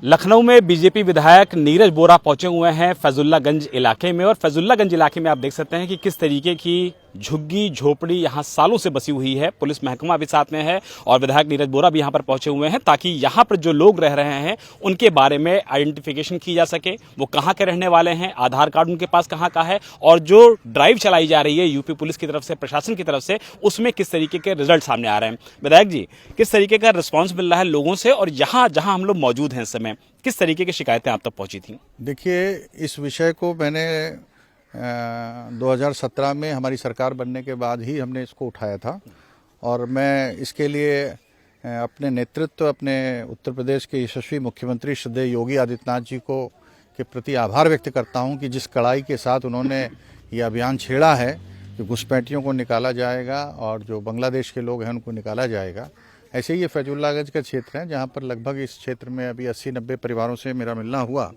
लखनऊ में बीजेपी विधायक नीरज बोरा पहुंचे हुए हैं फैजुल्लागंज इलाके में। और फैजुल्लागंज इलाके में आप देख सकते हैं कि किस तरीके की झुग्गी झोपड़ी यहां सालों से बसी हुई है। पुलिस महकमा भी साथ में है और विधायक नीरज बोरा भी यहां पर पहुंचे हुए हैं ताकि यहां पर जो लोग रह रहे हैं उनके बारे में आइडेंटिफिकेशन की जा सके, वो कहां के रहने वाले हैं, आधार कार्ड उनके पास कहां का है, और जो ड्राइव चलाई जा रही है यूपी पुलिस की तरफ से, प्रशासन की तरफ से, उसमें किस तरीके के रिजल्ट सामने आ रहे हैं। विधायक जी, किस तरीके का रिस्पॉन्स मिल रहा है लोगों से, और यहाँ जहां हम लोग मौजूद हैं इस समय किस तरीके की शिकायतें आप तक पहुंची थी? देखिए, इस विषय को मैंने 2017 में हमारी सरकार बनने के बाद ही हमने इसको उठाया था और मैं इसके लिए अपने नेतृत्व, अपने उत्तर प्रदेश के यशस्वी मुख्यमंत्री श्रद्धेय योगी आदित्यनाथ जी को के प्रति आभार व्यक्त करता हूं कि जिस कड़ाई के साथ उन्होंने ये अभियान छेड़ा है कि घुसपैठियों को निकाला जाएगा और जो बांग्लादेश के लोग हैं उनको निकाला जाएगा। ऐसे ही ये फैजुल्लागंज का क्षेत्र है जहाँ पर लगभग इस क्षेत्र में अभी 80-90 परिवारों से मेरा मिलना हुआ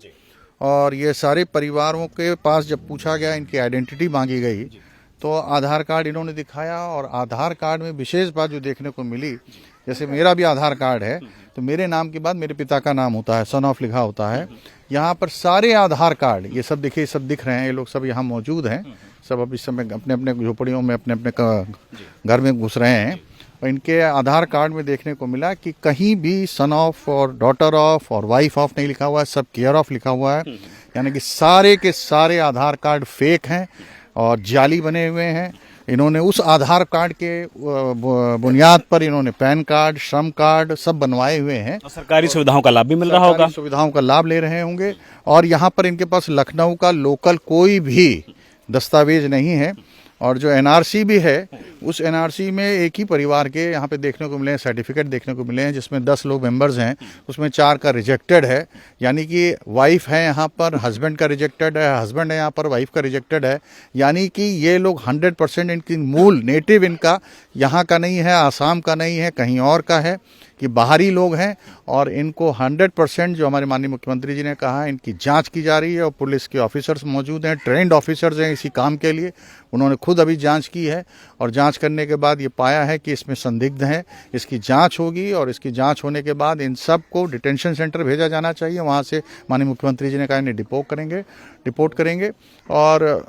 और ये सारे परिवारों के पास जब पूछा गया, इनकी आइडेंटिटी मांगी गई तो आधार कार्ड इन्होंने दिखाया। और आधार कार्ड में विशेष बात जो देखने को मिली, जैसे मेरा भी आधार कार्ड है तो मेरे नाम के बाद मेरे पिता का नाम होता है, सन ऑफ लिखा होता है। यहाँ पर सारे आधार कार्ड, ये सब देखिए, सब दिख रहे हैं, ये लोग सब यहाँ मौजूद हैं, सब अब इस समय अपने अपने झोपड़ियों में अपने अपने घर में घुस रहे हैं। और इनके आधार कार्ड में देखने को मिला कि कहीं भी सन ऑफ और डॉटर ऑफ और वाइफ ऑफ नहीं लिखा हुआ है, सब केयर ऑफ लिखा हुआ है। यानी कि सारे के सारे आधार कार्ड फेक हैं और जाली बने हुए हैं। इन्होंने उस आधार कार्ड के बुनियाद पर इन्होंने पैन कार्ड, श्रम कार्ड सब बनवाए हुए हैं। सरकारी सुविधाओं का लाभ भी मिल रहा होगा, सुविधाओं का लाभ ले रहे होंगे। और यहाँ पर इनके पास लखनऊ का लोकल कोई भी दस्तावेज नहीं है। और जो एनआरसी भी है, उस एनआरसी में एक ही परिवार के यहाँ पे देखने को मिले हैं, सर्टिफिकेट देखने को मिले हैं जिसमें 10 लोग मेंबर्स हैं, उसमें 4 का रिजेक्टेड है। यानी कि वाइफ है यहाँ पर, हस्बैंड का रिजेक्टेड है, हस्बैंड है यहाँ पर, वाइफ का रिजेक्टेड है। यानी कि ये लोग 100% इनकी मूल नेटिव इनका यहाँ का नहीं है, आसाम का नहीं है, कहीं और का है, कि बाहरी लोग हैं। और इनको 100% जो हमारे माननीय मुख्यमंत्री जी ने कहा है, इनकी जांच की जा रही है और पुलिस के ऑफिसर्स मौजूद हैं, ट्रेंड ऑफिसर्स हैं इसी काम के लिए। उन्होंने खुद अभी जांच की है और जांच करने के बाद ये पाया है कि इसमें संदिग्ध हैं। इसकी जांच होगी और इसकी जांच होने के बाद इन सब को डिटेंशन सेंटर भेजा जाना चाहिए। वहाँ से माननीय मुख्यमंत्री जी ने कहा इन्हें डिपोर्ट करेंगे। और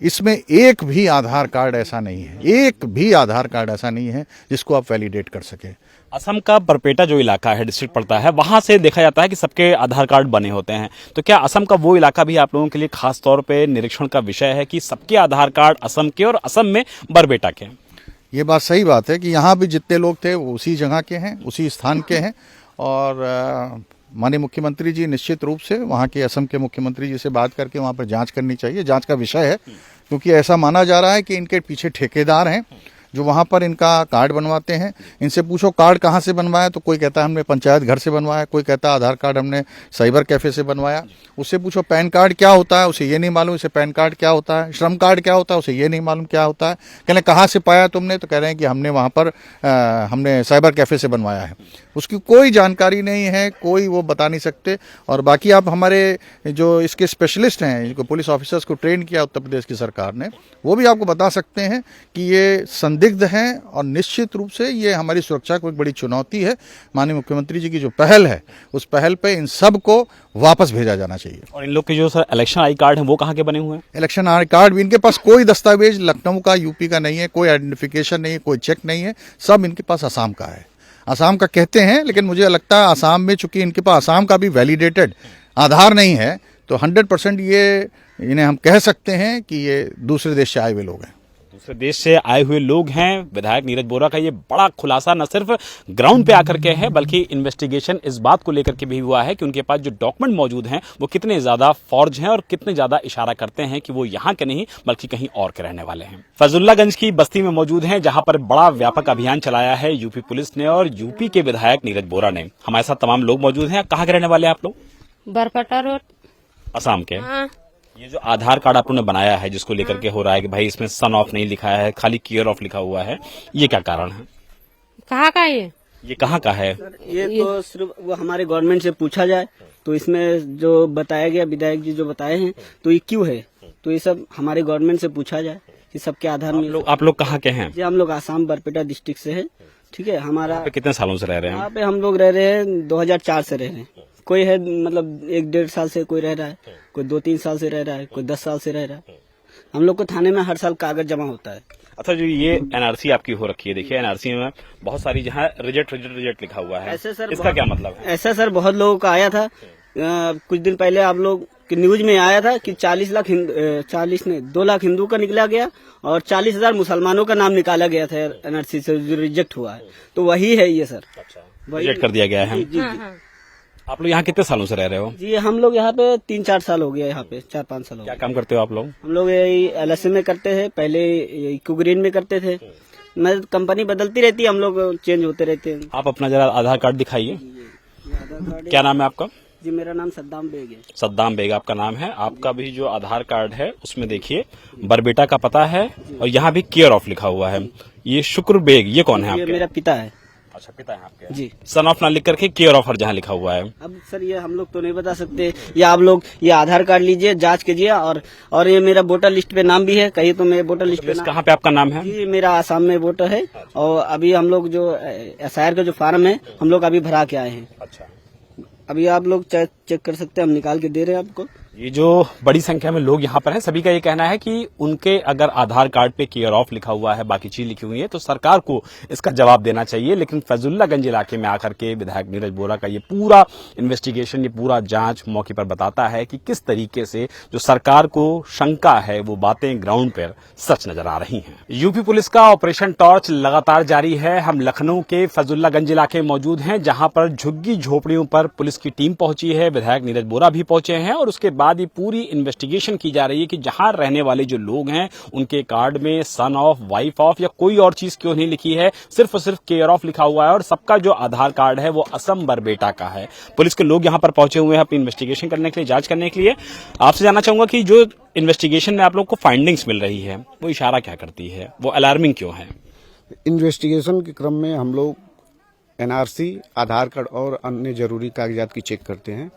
इसमें एक भी आधार कार्ड ऐसा नहीं है, एक भी आधार कार्ड ऐसा नहीं है जिसको आप वैलिडेट कर सके। असम का बरपेटा जो इलाका है, डिस्ट्रिक्ट पड़ता है, वहां से देखा जाता है कि सबके आधार कार्ड बने होते हैं। तो क्या असम का वो इलाका भी आप लोगों के लिए खास तौर पे निरीक्षण का विषय है कि सबके आधार कार्ड असम के और असम में बरपेटा के? ये बात सही बात है कि यहाँ भी जितने लोग थे वो उसी जगह के हैं, उसी स्थान के हैं। और माननीय मुख्यमंत्री जी निश्चित रूप से वहाँ के असम के मुख्यमंत्री जी से बात करके वहाँ पर जांच करनी चाहिए, जांच का विषय है। क्योंकि ऐसा माना जा रहा है कि इनके पीछे ठेकेदार हैं जो वहाँ पर इनका कार्ड बनवाते हैं। इनसे पूछो कार्ड कहाँ से बनवाया, तो कोई कहता है हमने पंचायत घर से बनवाया, कोई कहता है आधार कार्ड हमने साइबर कैफे से बनवाया। उससे पूछो पैन कार्ड क्या होता है, उसे ये नहीं मालूम, इसे पैन कार्ड क्या होता है। श्रम कार्ड क्या होता है, उसे ये नहीं मालूम क्या होता है। कहने कहाँ से पाया तुमने, तो कह रहे हैं कि हमने वहाँ पर हमने साइबर कैफे से बनवाया है। उसकी कोई जानकारी नहीं है, कोई वो बता नहीं सकते। और बाकी आप हमारे जो इसके स्पेशलिस्ट हैं, जिनको पुलिस ऑफिसर्स को ट्रेन किया उत्तर प्रदेश की सरकार ने, वो भी आपको बता सकते हैं कि ये संदिग्ध हैं। और निश्चित रूप से ये हमारी सुरक्षा को एक बड़ी चुनौती है। माननीय मुख्यमंत्री जी की जो पहल है, उस पहल पे इन सब को वापस भेजा जाना चाहिए। और इन लोग के जो सर इलेक्शन आई कार्ड हैं वो कहाँ के बने हुए हैं? इलेक्शन आई कार्ड भी इनके पास कोई दस्तावेज लखनऊ का, यूपी का नहीं है, कोई आइडेंटिफिकेशन नहीं है, कोई चेक नहीं है, सब इनके पास असम का है। असम का कहते हैं, लेकिन मुझे लगता है असम में चूंकि इनके पास असम का भी वैलिडेटेड आधार नहीं है, तो 100% ये इन्हें हम कह सकते हैं कि ये दूसरे देश से आए हुए लोग हैं। दूसरे देश से आए हुए लोग हैं। विधायक नीरज बोरा का ये बड़ा खुलासा न सिर्फ ग्राउंड पे आकर के है, बल्कि इन्वेस्टिगेशन इस बात को लेकर के भी हुआ है कि उनके पास जो डॉक्यूमेंट मौजूद हैं वो कितने ज्यादा फॉर्ज हैं और कितने ज्यादा इशारा करते हैं कि वो यहाँ के नहीं बल्कि कहीं और के रहने वाले हैं। फैजुल्लागंज की बस्ती में मौजूद हैं, जहां पर बड़ा व्यापक अभियान चलाया है यूपी पुलिस ने और यूपी के विधायक नीरज बोरा ने। हमारे साथ तमाम लोग मौजूद हैं। कहाँ के रहने वाले हैं आप लोग? बरपेटा रोड, असम के। हाँ। ये जो आधार कार्ड आप लोगों ने बनाया है, जिसको लेकर के हो रहा है कि भाई इसमें सन ऑफ नहीं लिखा है, खाली केयर ऑफ लिखा हुआ है, ये क्या कारण है? कहाँ का ये कहाँ का है? ये तो सिर्फ वो हमारे गवर्नमेंट से पूछा जाए तो इसमें जो बताया गया, विधायक जी जो बताए हैं, तो ये क्यों है, तो ये सब हमारे गवर्नमेंट से पूछा जाए कि सबके आधार में। आप लोग कहाँ के हैं? जी हम लोग आसाम बरपेटा डिस्ट्रिक्ट से हैं। ठीक है। हमारा यहाँ पे कितने सालों से रह रहे हैं? यहाँ पे हम लोग रह रहे हैं 2004 से रह रहे हैं। कोई है मतलब 1-1.5 साल से कोई रह रहा है, कोई 2-3 साल से रह रहा है, कोई 10 साल से रह रहा है। हम लोग को थाने में हर साल कागज जमा होता है। अच्छा, जो ये एनआरसी आपकी हो रखी है, देखिए एनआरसी में बहुत सारी जहाँ रिजेक्ट लिखा हुआ है, ऐसे सर इसका क्या मतलब है? ऐसा सर बहुत लोगों का आया था। कुछ दिन पहले आप लोग की न्यूज में आया था कि 2 लाख हिंदू का निकला गया और 40,000 मुसलमानों का नाम निकाला गया था एनआरसी से, जो रिजेक्ट हुआ है। तो वही है ये सर, रिजेक्ट कर दिया गया है। जी जी। आप लोग यहाँ कितने सालों से रह रहे हो? जी हम लोग यहाँ पे 3-4 साल हो गया, यहाँ पे 4-5 साल हो क्या गया। काम करते हो आप लोग? हम लोग यही LSM में करते हैं, पहले इको ग्रीन में करते थे। मैं कंपनी बदलती रहती है, हम लोग चेंज होते रहते हैं। आप अपना जरा आधार कार्ड दिखाइए। आधार कार्ड क्या नाम है आपका? जी मेरा नाम सद्दाम बेग है। सद्दाम बेग आपका नाम है। आपका भी जो आधार कार्ड है उसमें देखिए बरबेटा का पता है और यहाँ भी केयर ऑफ लिखा हुआ है। ये शुक्र बेग, ये कौन है ये आपके? मेरा पिता है। अच्छा, पिता है आपके। जी। सन ऑफ ना लिख करके केयर ऑफ हर जहाँ लिखा हुआ है। अब सर ये हम लोग तो नहीं बता सकते, या आप लोग ये आधार कार्ड लीजिए, जांच कीजिए। और ये मेरा वोटर लिस्ट पे नाम भी है, कहीं तो मेरे वोटर लिस्ट पे नाम। कहाँ पे आपका नाम है? जी मेरा आसाम में वोटर है। और अभी हम लोग जो SIR का जो फार्म है हम लोग अभी भरा के आए हैं। अच्छा, अभी आप लोग चेक कर सकते हैं, हम निकाल के दे रहे हैं आपको। ये जो बड़ी संख्या में लोग यहाँ पर हैं, सभी का ये कहना है कि उनके अगर आधार कार्ड पे केयर ऑफ लिखा हुआ है, बाकी चीज लिखी हुई है, तो सरकार को इसका जवाब देना चाहिए। लेकिन फैजुल्लागंज इलाके में आकर के विधायक नीरज बोरा का ये पूरा इन्वेस्टिगेशन, ये पूरा जांच मौके पर बताता है कि किस तरीके से जो सरकार को शंका है वो बातें ग्राउंड पर सच नजर आ रही हैं। यूपी पुलिस का ऑपरेशन टॉर्च लगातार जारी है। हम लखनऊ के फैजुल्लागंज इलाके में मौजूद हैं, जहां पर झुग्गी झोपड़ियों पर पुलिस की टीम पहुंची है, विधायक नीरज बोरा भी पहुंचे हैं और उसके बाद ये पूरी इन्वेस्टिगेशन की जा रही है कि जहां रहने वाले जो लोग हैं उनके कार्ड में सन ऑफ, वाइफ ऑफ या कोई और चीज क्यों नहीं लिखी है, सिर्फ और सिर्फ केयर ऑफ लिखा हुआ है और सबका जो आधार कार्ड है वो असम बरबेटा का है। पुलिस के लोग यहां पर पहुंचे हुए हैं अपनी इन्वेस्टिगेशन करने के लिए, जांच करने के लिए। आपसे जानना चाहूंगा कि जो इन्वेस्टिगेशन में आप लोग को फाइंडिंग्स मिल रही है वो इशारा क्या करती है, वो अलार्मिंग क्यों है? इन्वेस्टिगेशन के क्रम में हम लोग NRC, आधार कार्ड और अन्य जरूरी कागजात की चेक करते हैं।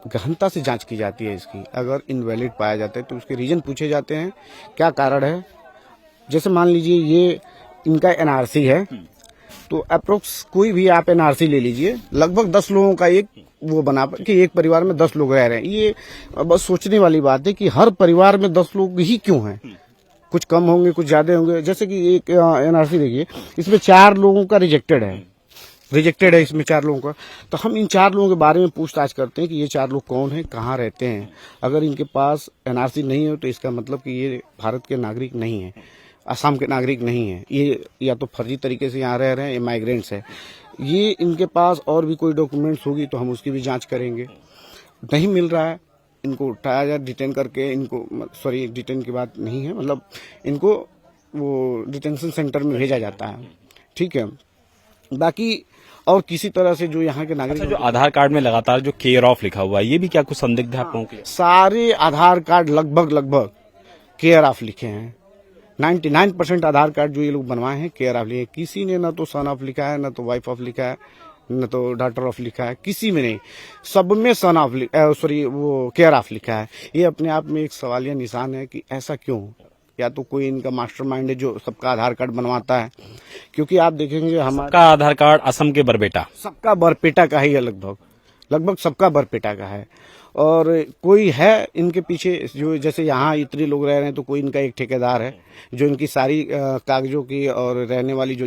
गहनता से जांच की जाती है इसकी। अगर इनवैलिड पाया जाता है तो उसके रीजन पूछे जाते हैं, क्या कारण है। जैसे मान लीजिए ये इनका NRC है, तो अप्रोक्स कोई भी आप NRC ले लीजिए, लगभग 10 लोगों का एक वो बना कि एक परिवार में 10 लोग रह रहे हैं। ये बस सोचने वाली बात है कि हर परिवार में 10 लोग ही क्यों हैं। कुछ कम होंगे, कुछ ज्यादा होंगे। जैसे कि एक NRC देखिए, इसमें 4 लोगों का रिजेक्टेड है इसमें 4 लोगों का। तो हम इन 4 लोगों के बारे में पूछताछ करते हैं कि ये 4 लोग कौन हैं, कहाँ रहते हैं। अगर इनके पास NRC नहीं हो तो इसका मतलब कि ये भारत के नागरिक नहीं है, असम के नागरिक नहीं है, ये या तो फर्जी तरीके से यहाँ रह रहे हैं, ये माइग्रेंट्स है। ये इनके पास और भी कोई डॉक्यूमेंट्स होगी तो हम उसकी भी जांच करेंगे। नहीं मिल रहा है, इनको उठाया जाए, डिटेन करके इनको, सॉरी डिटेन की बात नहीं है, मतलब इनको वो डिटेंशन सेंटर में भेजा जाता है। ठीक है। बाकी और किसी तरह से जो यहाँ के नागरिक, जो आधार कार्ड में लगातार जो केयर ऑफ लिखा हुआ है, ये भी क्या कुछ संदिग्ध है आप लोगों के लिए? सारे आधार कार्ड लगभग केयर ऑफ लिखे हैं। 99% आधार कार्ड जो ये लोग बनवाए हैं केयर ऑफ लिखे हैं। किसी ने ना तो सन ऑफ लिखा है, ना तो वाइफ ऑफ लिखा है, न तो डॉटर ऑफ लिखा है, किसी में नहीं। सब में सन ऑफ वो केयर ऑफ लिखा है। ये अपने आप में एक सवालिया निशान है कि ऐसा क्यों। या तो कोई इनका मास्टरमाइंड है जो सबका आधार कार्ड बनवाता है, क्योंकि आप देखेंगे हमारा आधार कार्ड असम के बरबेटा, सबका बरपेटा का ही है, लगभग सबका बरपेटा का है। और कोई है इनके पीछे जो, जैसे यहाँ इतने लोग रह रहे हैं तो कोई इनका एक ठेकेदार है जो इनकी सारी कागजों की और रहने वाली जो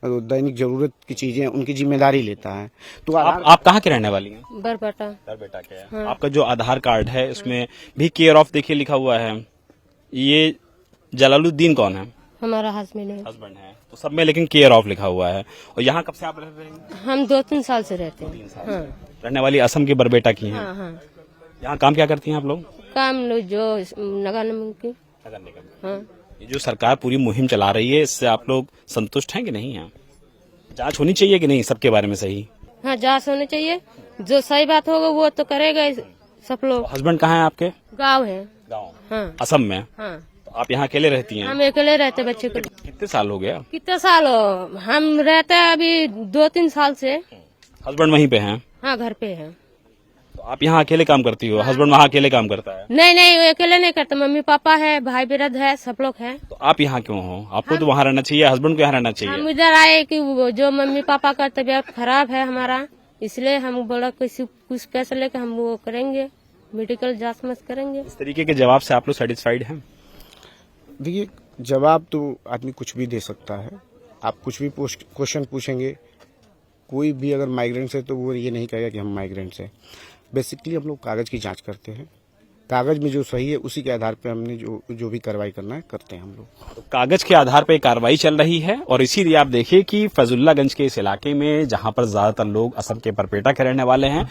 दैनिक जरूरत की चीजें उनकी जिम्मेदारी लेता है। तो आप कहाँ के रहने वाली हैं? बरपेटा। बरबेटा के हैं। आपका जो आधार कार्ड है उसमें भी केयर ऑफ देखिए लिखा हुआ है। ये जलालुद्दीन कौन है? हमारा हस्बैंड है। हस्बैंड है। तो सब में लेकिन केयर ऑफ लिखा हुआ है। और यहाँ कब से आप रह रहे हैं? हम 2-3 साल से रहते हैं। 3 साल से। रहने वाली असम की बरबेटा की हैं। हाँ। यहाँ काम क्या करती हैं आप लोग? काम लोग जो नगर निगम की। नगर निगम। हाँ। ये जो सरकार पूरी मुहिम चला रही है, इससे आप लोग संतुष्ट हैं कि नहीं हैं? जांच होनी चाहिए कि नहीं सबके बारे में सही? हाँ, जांच होनी चाहिए। जो सही बात होगा वो तो करेगा सब लोग। हस्बैंड कहाँ है आपके? गाँव है। गाँव। हाँ। असम में। हाँ। तो आप यहाँ अकेले रहती हैं? हम अकेले रहते बच्चे को। कितने साल हो गया? कितने साल हो? हम रहते हैं अभी 2-3 साल से। हस्बैंड वहीं पे हैं? हाँ, घर पे है। तो आप यहाँ अकेले काम करती हो, हस्बैंड वहाँ अकेले काम करता है, नहीं नहीं, वो अकेले नहीं करते, मम्मी पापा है, भाई बिरद है, सब लोग हैं। तो आप यहाँ क्यों हो? आपको तो वहाँ रहना चाहिए, हस्बैंड को यहाँ रहना हम चाहिए। इधर आए कि वो जो मम्मी पापा का तबीयत खराब है हमारा, इसलिए हम बोला कुछ पैसे लेके हम वो करेंगे, मेडिकल जांच मत करेंगे। इस तरीके के जवाब से आप लोग सेटिस्फाइड हैं? देखिए, जवाब तो आदमी कुछ भी दे सकता है। आप कुछ भी क्वेश्चन पूछेंगे, कोई भी अगर माइग्रेंट्स है तो वो ये नहीं कहेगा कि हम माइग्रेंट्स हैं। बेसिकली हम लोग कागज की जांच करते हैं, कागज में जो सही है उसी के आधार पे हमने जो भी कार्रवाई करना है करते हैं हम लोग। तो कागज के आधार पर कार्रवाई चल रही है और इसीलिए आप देखिए कि फैजुल्लागंज के इस इलाके में जहां पर ज्यादातर लोग असम के परपेटा के रहने वाले हैं,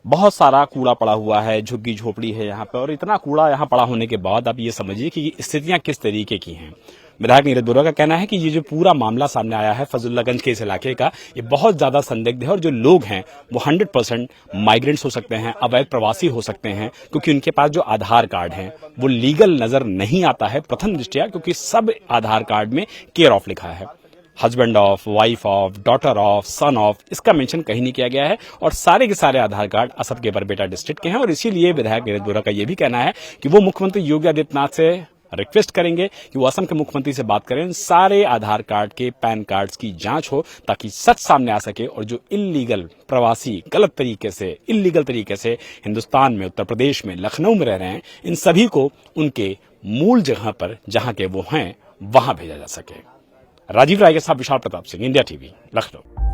बहुत सारा कूड़ा पड़ा हुआ है, झुग्गी झोपड़ी है यहाँ पे, और इतना कूड़ा यहाँ पड़ा होने के बाद आप ये समझिए कि स्थितियां किस तरीके की हैं। विधायक नीरज बोरा का कहना है कि ये जो पूरा मामला सामने आया है फैजुल्लागंज के इस इलाके का, ये बहुत ज्यादा संदिग्ध है और जो लोग हैं वो 100% माइग्रेंट्स हो सकते हैं, अवैध प्रवासी हो सकते हैं, क्योंकि उनके पास जो आधार कार्ड है वो लीगल नजर नहीं आता है प्रथम दृष्टया, क्योंकि सब आधार कार्ड में केयर ऑफ लिखा है, husband of, wife of, daughter of, son of, इसका मेंशन कहीं नहीं किया गया है और सारे के सारे आधार कार्ड असम के बरपेटा डिस्ट्रिक्ट के हैं। और इसीलिए विधायक नीरज बोरा का यह भी कहना है कि वो मुख्यमंत्री योगी आदित्यनाथ से रिक्वेस्ट करेंगे कि वो असम के मुख्यमंत्री से बात करें, सारे आधार कार्ड के पैन कार्ड्स की जांच हो ताकि सच सामने आ सके और जो इल्लीगल प्रवासी गलत तरीके से, इल्लीगल तरीके से हिंदुस्तान में, उत्तर प्रदेश में, लखनऊ में रह रहे हैं, इन सभी को उनके मूल जगह पर जहां के वो हैं वहां भेजा जा सके। राजीव राय के साथ विशाल प्रताप सिंह, इंडिया टीवी, लखनऊ।